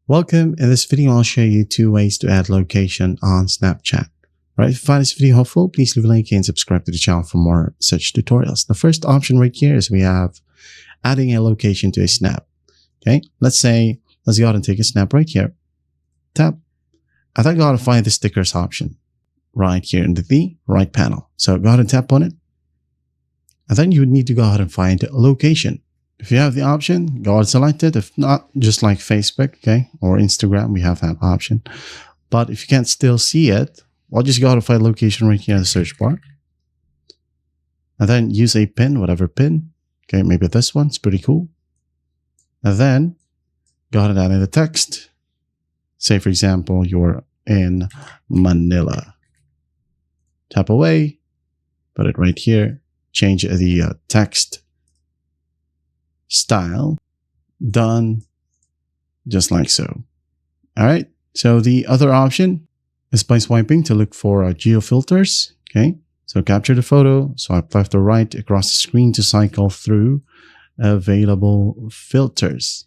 Welcome. In this video, I'll show you 2 ways to add location on Snapchat. Right? If you find this video helpful, please leave a like and subscribe to the channel for more such tutorials. The first option right here is we have adding a location to a snap. Okay, let's go ahead and take a snap right here. Tap. I think go ahead and find the stickers option right here in the right panel. So go ahead and tap on it. And then you would need to go ahead and find location. If you have the option, go ahead and select it. If not, just like Facebook, okay, or Instagram, we have that option. But if you can't still see it, well, just go ahead and find location right here in the search bar. And then use a pin, whatever pin. Okay, maybe this one. It's pretty cool. And then go ahead and add in the text. Say, for example, you're in Manila. Tap away. Put it right here. Change the text style. Done. Just like so. All right. So the other option is by swiping to look for geo filters. Okay. So capture the photo, swipe left or right across the screen to cycle through available filters.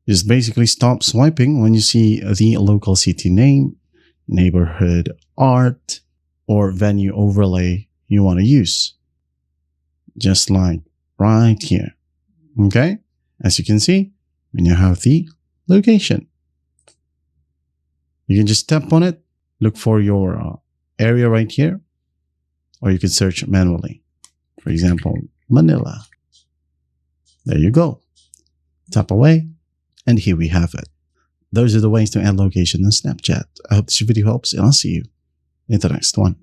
Just basically stop swiping when you see the local city name, neighborhood art, or venue overlay you want to use. Just like right here. Okay? As you can see, when you have the location, you can just tap on it, look for your area right here, or you can search manually. For example, Manila. There you go. Tap away, and here we have it. Those are the ways to add location on Snapchat. I hope this video helps, and I'll see you in the next one.